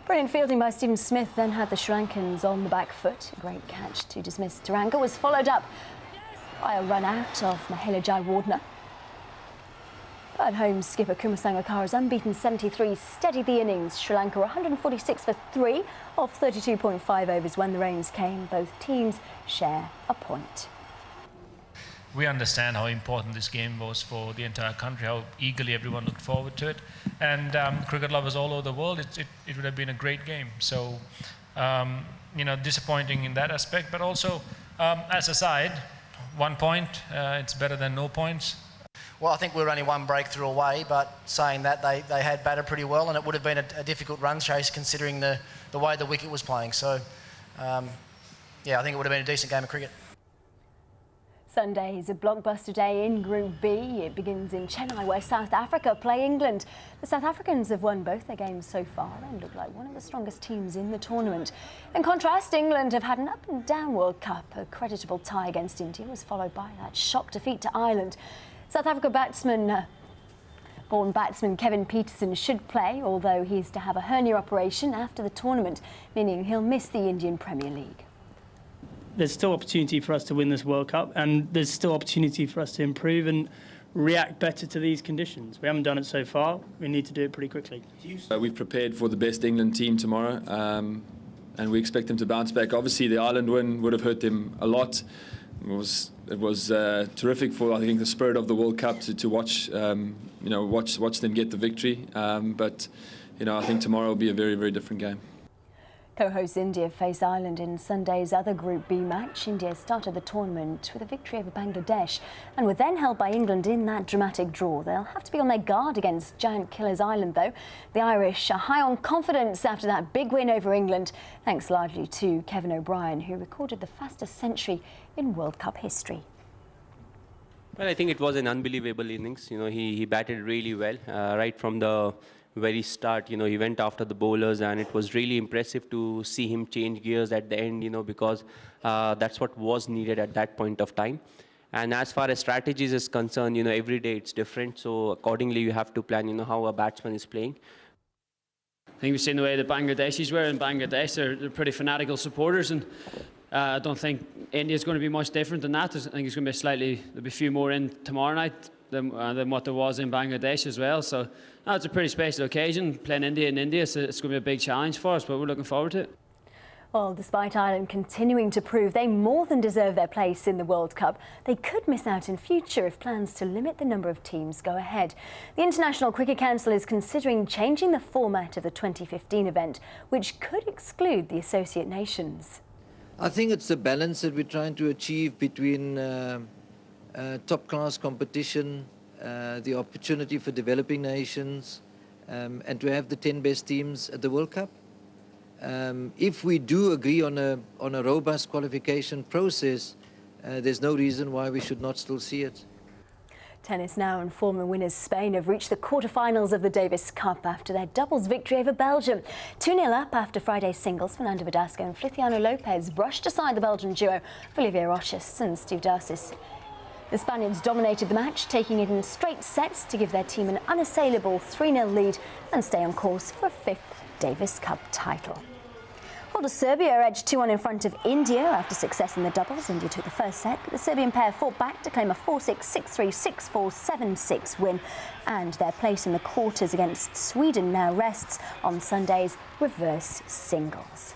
Brilliant fielding by Stephen Smith then had the Sri Lankans on the back foot. A great catch to dismiss Taranga was followed up by a run out of Mahela Jayawardene. At home, skipper Kumasangakara's unbeaten 73 steadied the innings. Sri Lanka were 146 for 3 off 32.5 overs when the rains came. Both teams share a point. We understand how important this game was for the entire country, how eagerly everyone looked forward to it. And cricket lovers all over the world, it would have been a great game. So, you know, disappointing in that aspect. But also, as a side, 1 point, it's better than no points. Well, I think we were only one breakthrough away, but saying that, they had batted pretty well, and it would have been a difficult run chase considering the way the wicket was playing. So, yeah, I think it would have been a decent game of cricket. Sunday is a blockbuster day in Group B. It begins in Chennai, where South Africa play England. The South Africans have won both their games so far and look like one of the strongest teams in the tournament. In contrast, England have had an up-and-down World Cup. A creditable tie against India was followed by that shock defeat to Ireland. South Africa born batsman Kevin Pietersen should play, although he's to have a hernia operation after the tournament, meaning he'll miss the Indian Premier League. There's still opportunity for us to win this World Cup, and there's still opportunity for us to improve and react better to these conditions. We haven't done it so far. We need to do it pretty quickly. We've prepared for the best England team tomorrow, and we expect them to bounce back. Obviously, the Ireland win would have hurt them a lot. It was terrific for, I think, the spirit of the World Cup to watch watch them get the victory. But you know, I think tomorrow will be a very, very different game. Co-hosts India face Ireland in Sunday's other Group B match. India started the tournament with a victory over Bangladesh and were then held by England in that dramatic draw. They'll have to be on their guard against giant killers Ireland, though. The Irish are high on confidence after that big win over England, thanks largely to Kevin O'Brien, who recorded the fastest century in World Cup history. Well, I think it was an unbelievable innings. You know, he batted really well right from the very start. You know, he went after the bowlers, and it was really impressive to see him change gears at the end, you know, because that's what was needed at that point of time. And as far as strategies is concerned, you know, every day it's different. So accordingly, you have to plan, you know, how a batsman is playing. I think we've seen the way the Bangladeshis were. In Bangladesh, they're pretty fanatical supporters, and I don't think India's going to be much different than that. I think it's going to be there'll be a few more in tomorrow night than what there was in Bangladesh as well. So it's a pretty special occasion, playing India in India, so it's going to be a big challenge for us, but we're looking forward to it. Well, despite Ireland continuing to prove they more than deserve their place in the World Cup, they could miss out in future if plans to limit the number of teams go ahead. The International Cricket Council is considering changing the format of the 2015 event, which could exclude the associate nations. I think it's the balance that we're trying to achieve between top-class competition, the opportunity for developing nations, and to have the 10 best teams at the World Cup. If we do agree on a robust qualification process, there's no reason why we should not still see it. Tennis now, and former winners Spain have reached the quarter-finals of the Davis Cup after their doubles victory over Belgium. 2-0 up after Friday's singles. Fernando Verdasco and Feliciano Lopez brushed aside the Belgian duo of Olivier Rochus and Steve Darcis. The Spaniards dominated the match, taking it in straight sets to give their team an unassailable 3-0 lead and stay on course for a 5th Davis Cup title. Well, Serbia edged 2-1 in front of India after success in the doubles. India took the first set, but the Serbian pair fought back to claim a 4-6, 6-3, 6-4, 7-6 win. And their place in the quarters against Sweden now rests on Sunday's reverse singles.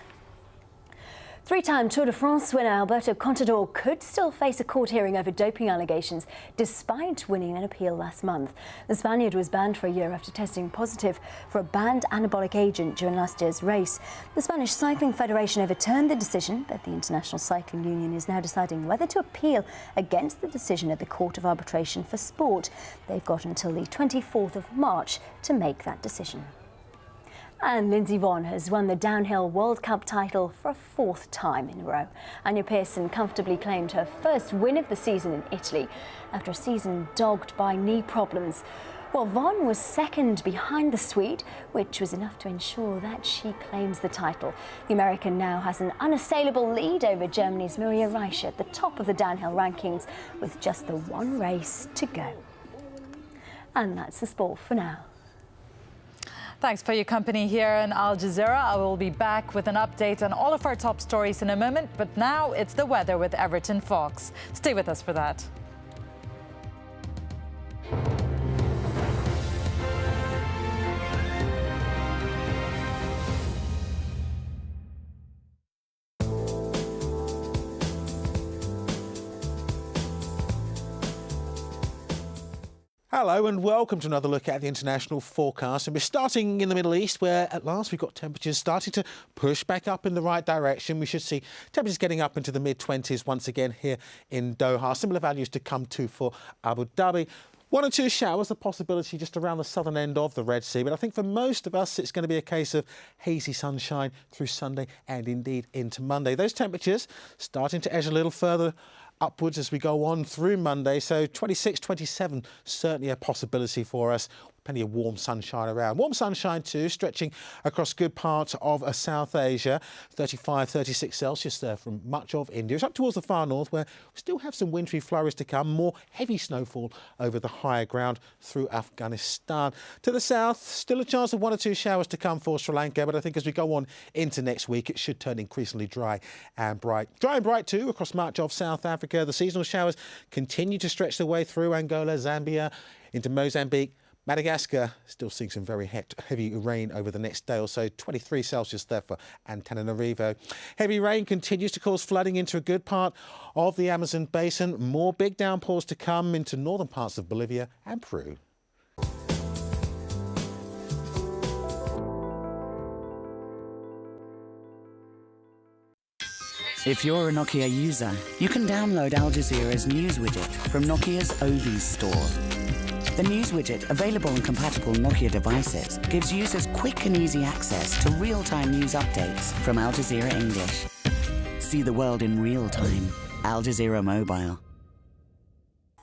Three-time Tour de France winner Alberto Contador could still face a court hearing over doping allegations despite winning an appeal last month. The Spaniard was banned for a year after testing positive for a banned anabolic agent during last year's race. The Spanish Cycling Federation overturned the decision, but the International Cycling Union is now deciding whether to appeal against the decision at the Court of Arbitration for Sport. They've got until the 24th of March to make that decision. And Lindsey Vonn has won the downhill World Cup title for a 4th time in a row. Anya Pearson comfortably claimed her first win of the season in Italy after a season dogged by knee problems. Well, Vonn was second behind the Swede, which was enough to ensure that she claims the title. The American now has an unassailable lead over Germany's Maria Reiche at the top of the downhill rankings with just the one race to go. And that's the sport for now. Thanks for your company here in Al Jazeera. I will be back with an update on all of our top stories in a moment, but now it's the weather with Everton Fox. Stay with us for that. Hello and welcome to another look at the international forecast. And we're starting in the Middle East, where at last we've got temperatures starting to push back up in the right direction. We should see temperatures getting up into the mid-20s once again here in Doha. Similar values to come to for Abu Dhabi. 1 or 2 showers, a possibility just around the southern end of the Red Sea. But I think for most of us, it's going to be a case of hazy sunshine through Sunday and indeed into Monday. Those temperatures starting to edge a little further upwards as we go on through Monday. So 26, 27, certainly a possibility for us. Plenty of warm sunshine around. Warm sunshine too, stretching across good parts of South Asia. 35, 36 Celsius there from much of India. It's up towards the far north, where we still have some wintry flurries to come. More heavy snowfall over the higher ground through Afghanistan. To the south, still a chance of 1 or 2 showers to come for Sri Lanka. But I think as we go on into next week, it should turn increasingly dry and bright. Dry and bright too across much of South Africa. The seasonal showers continue to stretch their way through Angola, Zambia, into Mozambique. Madagascar still seeing some very heavy rain over the next day or so. 23 Celsius there for Antananarivo. Heavy rain continues to cause flooding into a good part of the Amazon basin. More big downpours to come into northern parts of Bolivia and Peru. If you're a Nokia user, you can download Al Jazeera's news widget from Nokia's Ovis store. The news widget, available on compatible Nokia devices, gives users quick and easy access to real-time news updates from Al Jazeera English. See the world in real time. Al Jazeera Mobile.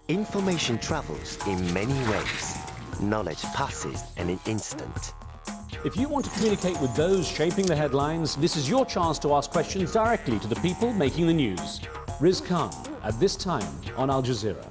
Information travels in many ways. Knowledge passes in an instant. If you want to communicate with those shaping the headlines, this is your chance to ask questions directly to the people making the news. Riz Khan, at this time on Al Jazeera.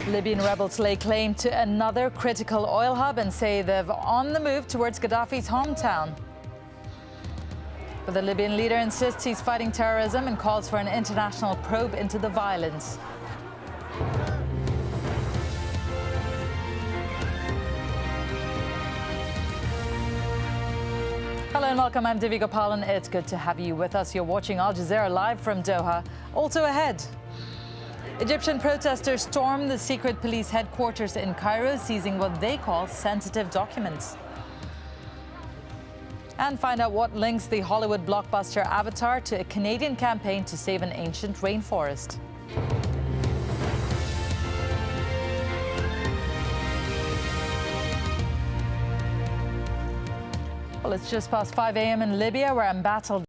Libyan rebels lay claim to another critical oil hub and say they're on the move towards Gaddafi's hometown. But the Libyan leader insists he's fighting terrorism and calls for an international probe into the violence. Hello and welcome. I'm Divi Gopalan. It's good to have you with us. You're watching Al Jazeera live from Doha. Also ahead, Egyptian protesters stormed the secret police headquarters in Cairo, seizing what they call sensitive documents. And find out what links the Hollywood blockbuster Avatar to a Canadian campaign to save an ancient rainforest. Well, it's just past 5 a.m. in Libya, where embattled